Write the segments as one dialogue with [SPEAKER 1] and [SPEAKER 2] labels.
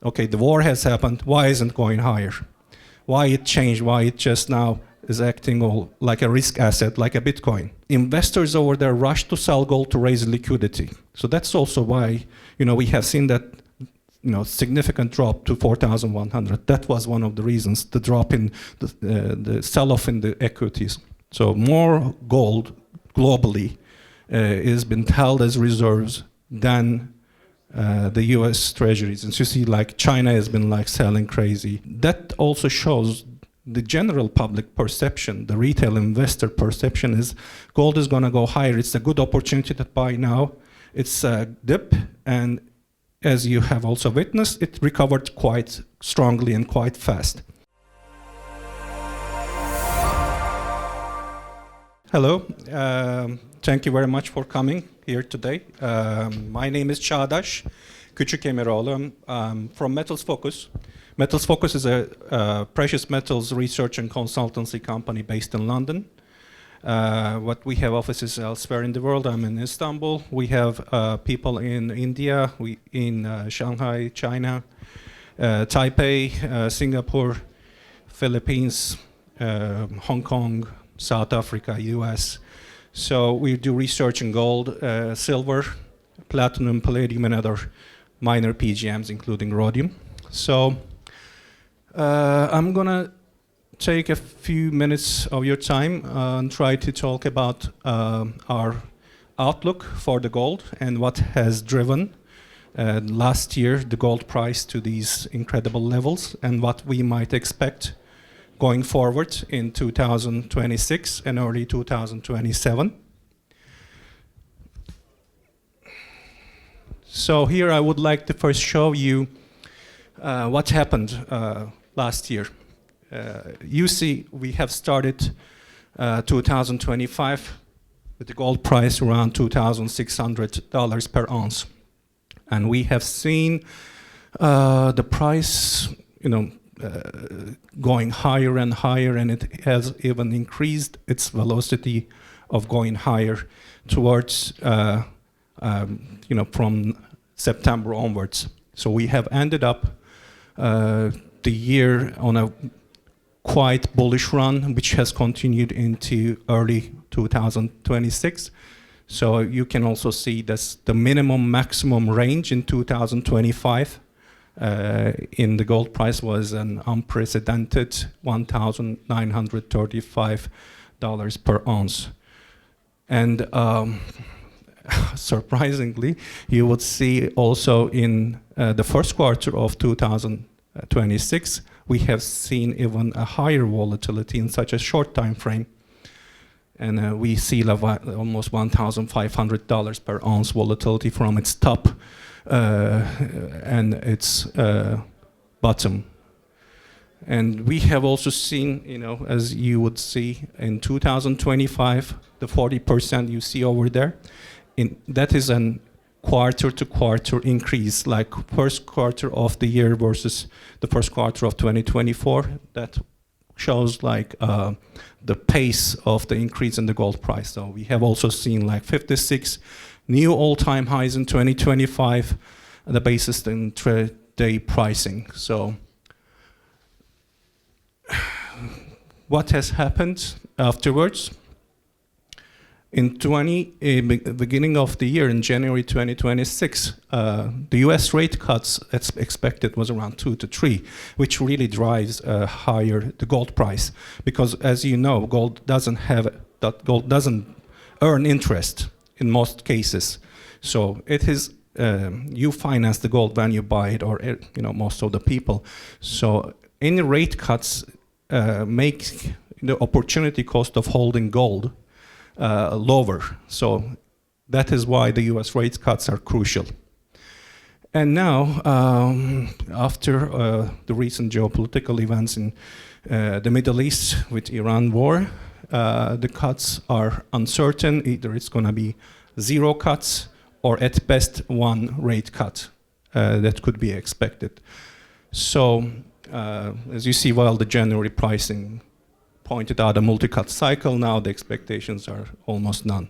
[SPEAKER 1] Okay, the war has happened, why isn't going higher? Why it changed, why it just now is acting all like a risk asset, like a Bitcoin? Investors over there rush to sell gold to raise liquidity. So that's also why, we have seen that, significant drop to 4,100. That was one of the reasons, the drop in the sell-off in the equities. So more gold globally has been held as reserves than the US treasuries. And so you see like China has been like selling crazy. That also shows the general public perception, the retail investor perception is gold is gonna go higher. It's a good opportunity to buy now. It's a dip, and as you have also witnessed, it recovered quite strongly and quite fast. Hello, thank you very much for coming here today. My name is Cadgas Küçükemiroğlu. I'm from Metals Focus. Metals Focus is a precious metals research and consultancy company based in London. What we have offices elsewhere in the world. I'm in Istanbul. We have people in India, in Shanghai, China, Taipei, Singapore, Philippines, Hong Kong, South Africa, US. So we do research in gold, silver, platinum, palladium, and other minor PGMs, including rhodium. So I'm gonna take a few minutes of your time and try to talk about our outlook for the gold and what has driven last year the gold price to these incredible levels and what we might expect going forward in 2026 and early 2027. So here I would like to first show you what happened last year. You see, we have started 2025 with the gold price around $2,600 per ounce. And we have seen the price, going higher and higher, and it has even increased its velocity of going higher towards, from September onwards. So we have ended up the year on a quite bullish run, which has continued into early 2026. So you can also see that's the minimum maximum range in 2025 in the gold price was an unprecedented $1,935 per ounce. And surprisingly, you would see also in the first quarter of 2026, we have seen even a higher volatility in such a short time frame. And we see almost $1,500 per ounce volatility from its top and its bottom. And we have also seen, as you would see in 2025, the 40% you see over there, that is an quarter-to-quarter increase, like first quarter of the year versus the first quarter of 2024. That shows like the pace of the increase in the gold price. So we have also seen like 56 new all-time highs in 2025, the basis in intraday pricing. So what has happened afterwards? In beginning of the year, in January 2026, the US rate cuts expected was around 2 to 3, which really drives higher the gold price. Because as you know, gold doesn't earn interest in most cases. So it is, you finance the gold when you buy it, or most of the people. So any rate cuts make the opportunity cost of holding gold lower. So that is why the US rate cuts are crucial. And now, after the recent geopolitical events in the Middle East with Iran war, the cuts are uncertain. Either it's going to be 0 cuts or at best 1 rate cut that could be expected. So as you see, while the January pricing pointed out a multi-cut cycle, now the expectations are almost none.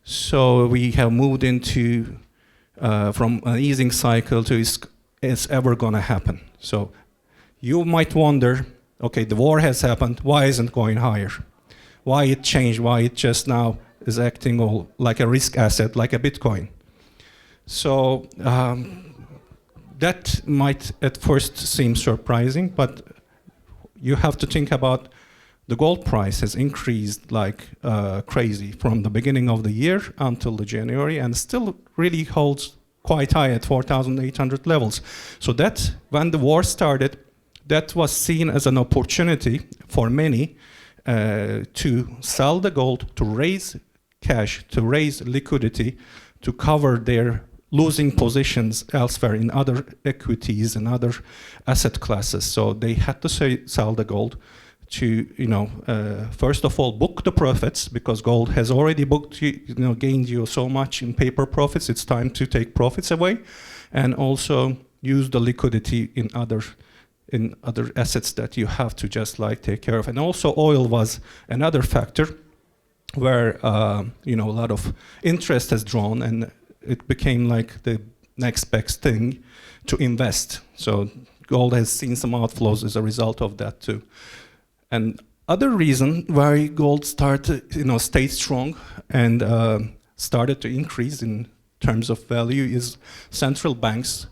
[SPEAKER 1] So we have moved into from an easing cycle to is ever going to happen. So you might wonder, okay, the war has happened, why isn't it going higher? Why it changed, why it just now is acting all like a risk asset, like a Bitcoin? So that might at first seem surprising, but you have to think about the gold price has increased like crazy from the beginning of the year until the January, and still really holds quite high at 4,800 levels. So that, when the war started, that was seen as an opportunity for many to sell the gold, to raise cash, to raise liquidity, to cover their losing positions elsewhere in other equities and other asset classes. So they had to sell the gold to, first of all, book the profits, because gold has already booked, gained you so much in paper profits. It's time to take profits away, and also use the liquidity in other assets that you have to just like take care of. And also, oil was another factor where a lot of interest has drawn, and it became like the next best thing to invest. So gold has seen some outflows as a result of that too. And other reason why gold started, stayed strong and started to increase in terms of value is central banks.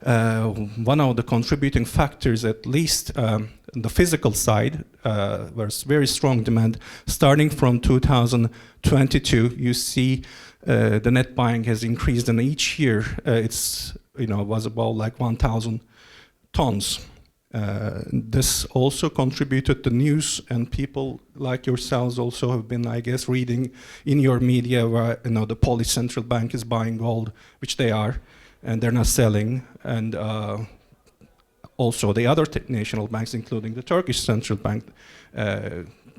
[SPEAKER 1] One of the contributing factors, at least the physical side, was very strong demand. Starting from 2022, you see the net buying has increased, and each year it's was about like 1,000 tons. This also contributed to news, and people like yourselves also have been, I guess, reading in your media where the Polish central bank is buying gold, which they are, and they're not selling, and also the other national banks, including the Turkish central bank,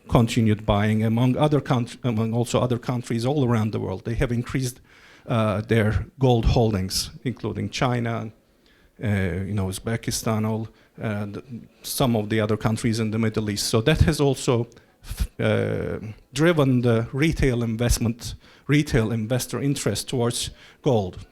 [SPEAKER 1] continued buying among other countries all around the world. They have increased their gold holdings, including China, Uzbekistan, some of the other countries in the Middle East. So that has also driven the retail investor interest towards gold.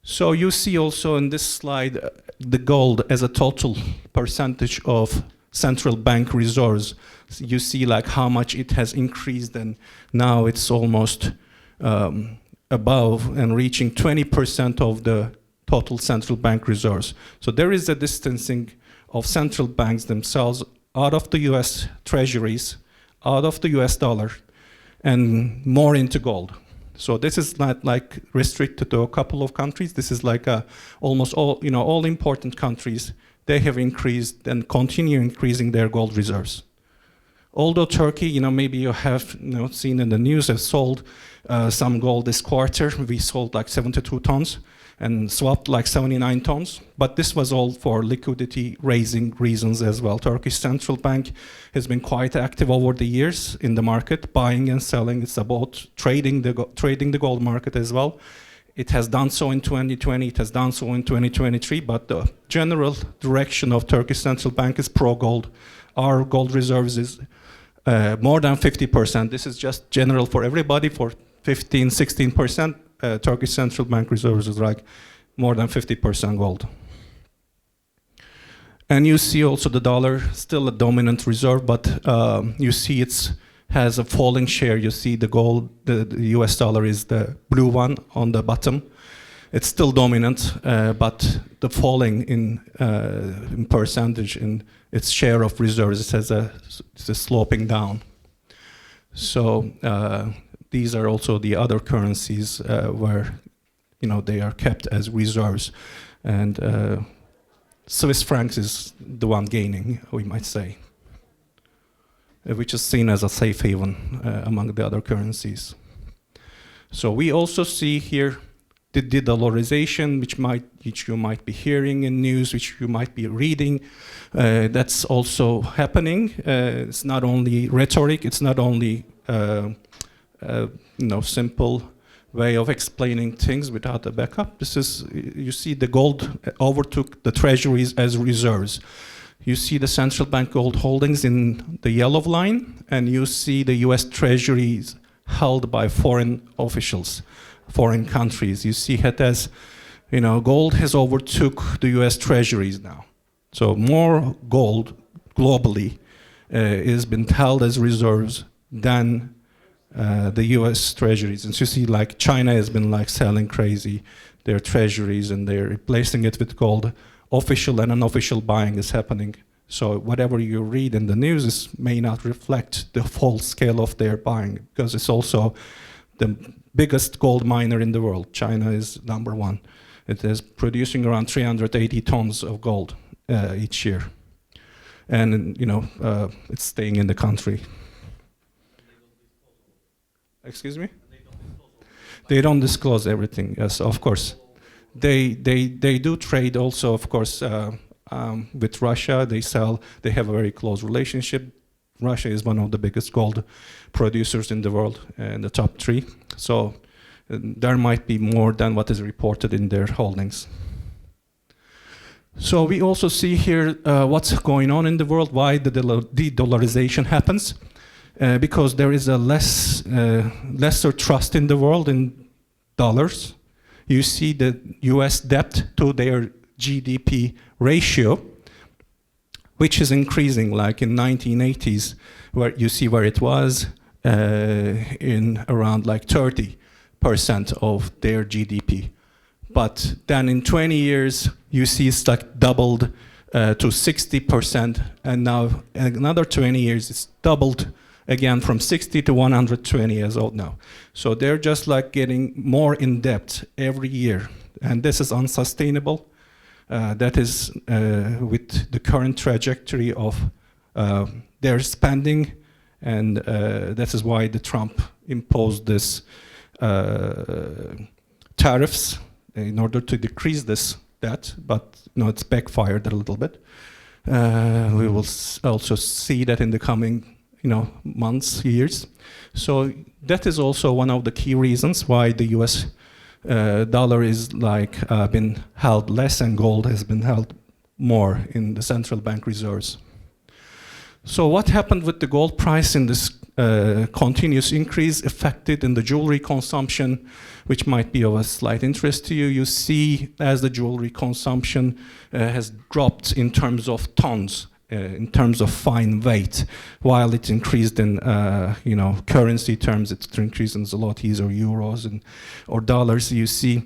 [SPEAKER 1] So you see also in this slide the gold as a total percentage of central bank reserves. You see like how much it has increased, and now it's almost above and reaching 20% of the total central bank reserves. So there is a distancing of central banks themselves out of the US treasuries, out of the US dollar, and more into gold. So this is not like restricted to a couple of countries. This is like almost all important countries. They have increased and continue increasing their gold reserves. Although Turkey, maybe you have seen in the news, has sold some gold this quarter. We sold like 72 tons and swapped like 79 tons. But this was all for liquidity raising reasons as well. Turkish central bank has been quite active over the years in the market, buying and selling. It's about trading the gold market as well. It has done so in 2020, it has done so in 2023, but the general direction of Turkish central bank is pro-gold. Our gold reserves is more than 50%. This is just general for everybody, for 15, 16%. Turkish central bank reserves is like more than 50% gold. And you see also the dollar, still a dominant reserve, but you see it has a falling share. You see the gold, the US dollar is the blue one on the bottom. It's still dominant, but the falling in percentage in its share of reserves, it's a sloping down. So these are also the other currencies where they are kept as reserves, and Swiss francs is the one gaining, we might say, which is seen as a safe haven among the other currencies. So we also see here the de-dollarization, which you might be hearing in news, which you might be reading. That's also happening. It's not only rhetoric. It's not only simple way of explaining things without a backup. This is, you see, the gold overtook the treasuries as reserves. You see the central bank gold holdings in the yellow line, and you see the US treasuries held by foreign officials, foreign countries. You see it as gold has overtook the U.S. treasuries now. So more gold globally has been held as reserves than the U.S. treasuries. And so you see, like China has been like selling crazy their treasuries, and they're replacing it with gold. Official and unofficial buying is happening. So whatever you read in the news may not reflect the full scale of their buying, because it's also the biggest gold miner in the world. China is #1. It is producing around 380 tons of gold each year. And it's staying in the country. Excuse me? They don't disclose everything. Yes, of course. They do trade also, of course, with Russia. They have a very close relationship. Russia is one of the biggest gold producers in the world, in the top 3. So there might be more than what is reported in their holdings. So we also see here what's going on in the world, why the de-dollarization happens. Because there is a lesser trust in the world in dollars. You see the US debt to their GDP ratio, which is increasing, like in 1980s, where you see where it was in around like 30% of their GDP. But then in 20 years, you see it's like doubled to 60%, and now another 20 years, it's doubled again from 60 to 120 years old now. So they're just like getting more in debt every year, and this is unsustainable. That is with the current trajectory of their spending, and that is why the Trump imposed this tariffs in order to decrease this debt, but it's backfired a little bit. We will also see that in the coming months, years. So that is also one of the key reasons why the US dollar is been held less and gold has been held more in the central bank reserves. So what happened with the gold price in this continuous increase affected in the jewelry consumption, which might be of a slight interest to you. You see as the jewelry consumption has dropped in terms of tons, in terms of fine weight, while it increased in currency terms. It's increased in zlotys or euros or dollars. You see,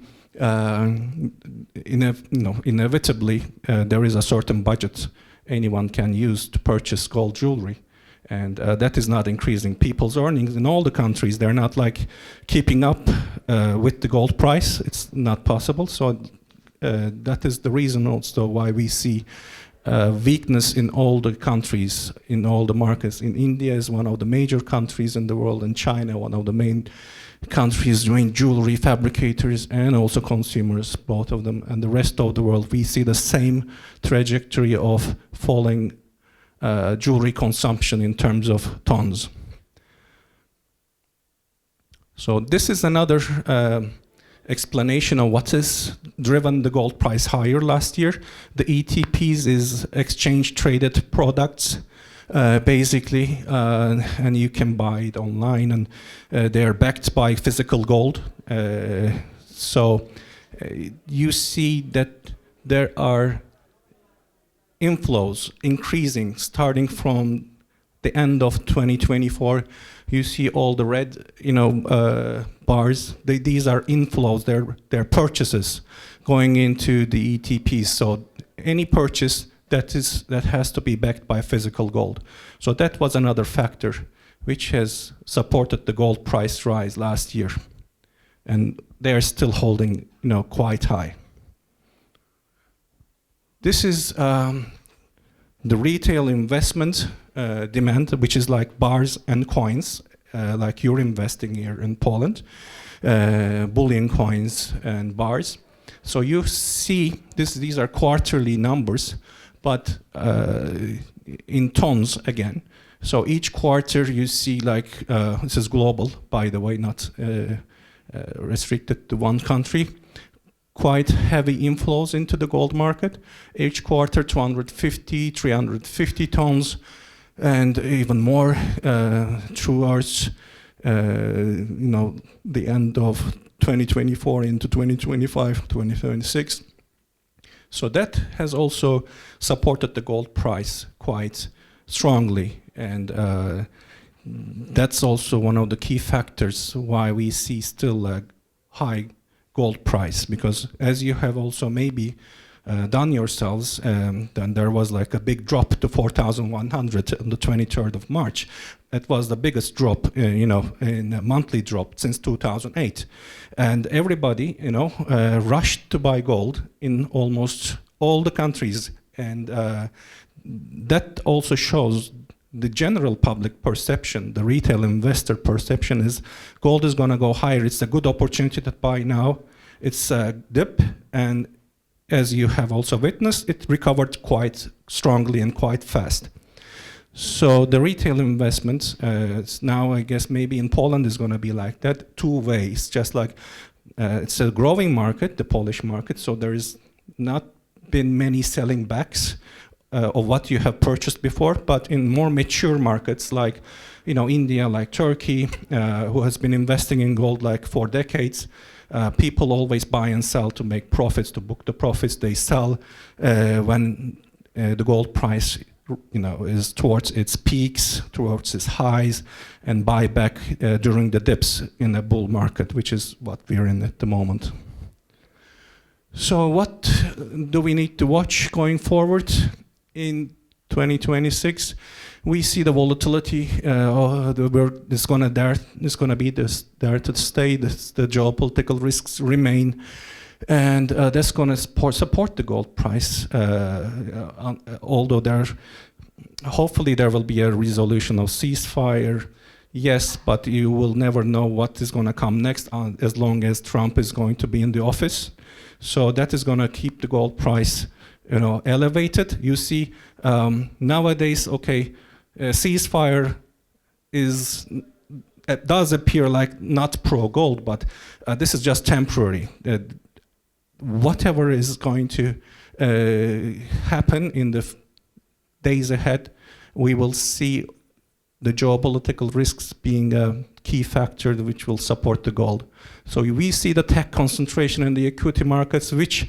[SPEAKER 1] inevitably there is a certain budget anyone can use to purchase gold jewelry, and that is not increasing. People's earnings in all the countries, they're not keeping up with the gold price. It's not possible. So that is the reason also why we see weakness in all the countries, in all the markets. In India is one of the major countries in the world, and China, one of the main countries doing jewelry fabricators and also consumers, both of them. And the rest of the world, we see the same trajectory of falling jewelry consumption in terms of tons. So this is another explanation of what has driven the gold price higher last year. The ETPs is exchange traded products, basically, and you can buy it online, and they are backed by physical gold. So you see that there are inflows increasing starting from the end of 2024. You see all the red, bars. These are inflows. They're purchases going into the ETPs. So any purchase that has to be backed by physical gold. So that was another factor which has supported the gold price rise last year, and they are still holding, quite high. This is the retail investment demand, which is like bars and coins, like you're investing here in Poland, bullion coins and bars. So you see these are quarterly numbers, but in tons again. So each quarter you see this is global, by the way, not restricted to one country. Quite heavy inflows into the gold market. Each quarter 250, 350 tons, and even more towards the end of 2024 into 2025, 2026. So that has also supported the gold price quite strongly, and that's also one of the key factors why we see still a high gold price, because as you have also maybe done yourselves, then there was like a big drop to 4,100 on the 23rd of March. It was the biggest drop, in a monthly drop since 2008. And everybody, rushed to buy gold in almost all the countries. And that also shows the general public perception, the retail investor perception is gold is going to go higher. It's a good opportunity to buy now. It's a dip, and as you have also witnessed, it recovered quite strongly and quite fast. So the retail investments, now I guess maybe in Poland is going to be like that, two ways, just like it's a growing market, the Polish market, so there is not been many selling backs of what you have purchased before, but in more mature markets like India, like Turkey, who has been investing in gold like for decades, people always buy and sell to make profits, to book the profits. They sell when the gold price is towards its peaks, towards its highs, and buy back during the dips in a bull market, which is what we're in at the moment. So what do we need to watch going forward in 2026? We see the volatility is going to be there to stay. The geopolitical risks remain, and that's going to support the gold price. Although hopefully there will be a resolution of ceasefire. Yes, but you will never know what is going to come next as long as Trump is going to be in the office. So that is going to keep the gold price, elevated. You see, nowadays, ceasefire does appear like not pro-gold, but this is just temporary. Whatever is going to happen in the days ahead, we will see the geopolitical risks being a key factor which will support the gold. So we see the tech concentration in the equity markets, which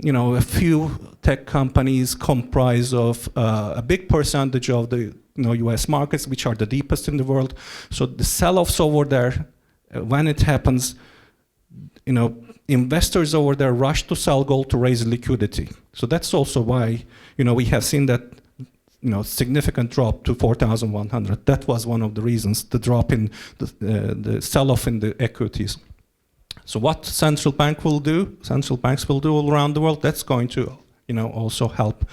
[SPEAKER 1] a few tech companies comprise of a big percentage of the US markets, which are the deepest in the world. So the sell-offs over there, when it happens, investors over there rush to sell gold to raise liquidity. So that's also why we have seen that significant drop to 4,100. That was one of the reasons, the drop in the sell-off in the equities. So what central banks will do all around the world, that's going to also help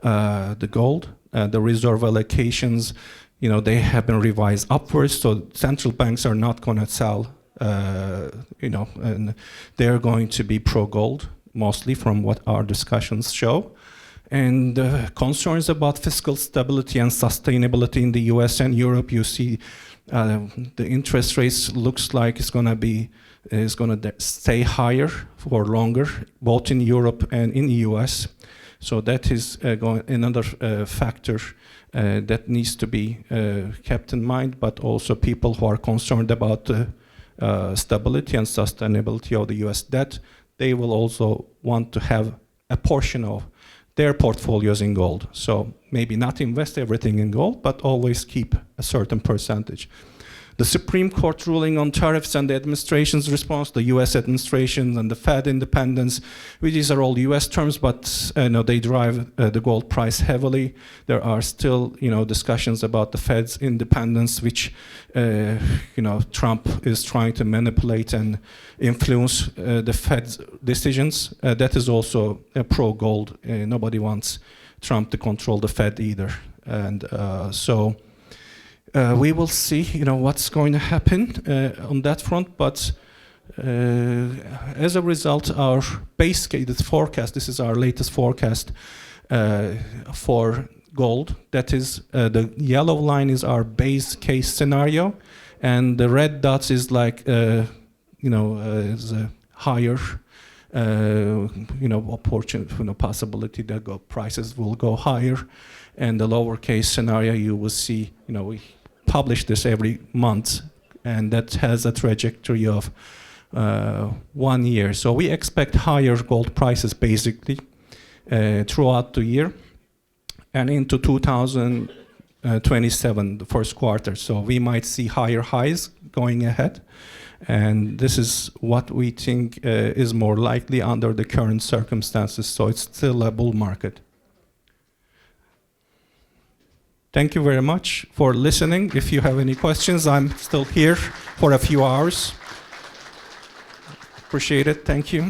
[SPEAKER 1] the gold. The reserve allocations, they have been revised upwards, so central banks are not going to sell, and they're going to be pro-gold, mostly from what our discussions show. And concerns about fiscal stability and sustainability in the US and Europe, you see the interest rates looks like it's going to stay higher for longer, both in Europe and in the US. So that is another factor that needs to be kept in mind, but also people who are concerned about the stability and sustainability of the US debt, they will also want to have a portion of their portfolios in gold. So maybe not invest everything in gold, but always keep a certain percentage. The Supreme Court ruling on tariffs and the administration's response, the US administration and the Fed independence, these are all US terms, but they drive the gold price heavily. There are still discussions about the Fed's independence, which Trump is trying to manipulate and influence the Fed's decisions. That is also pro-gold. Nobody wants Trump to control the Fed either. And so we will see, what's going to happen on that front. But as a result, our base case forecast, this is our latest forecast for gold. That is, the yellow line is our base case scenario, and the red dots is like, is a higher, opportunity, possibility that prices will go higher. And the lower case scenario, you will see, we publish this every month, and that has a trajectory of 1 year. So we expect higher gold prices basically throughout the year and into 2027, the first quarter. So we might see higher highs going ahead. And this is what we think is more likely under the current circumstances. So it's still a bull market. Thank you very much for listening. If you have any questions, I'm still here for a few hours. Appreciate it. Thank you.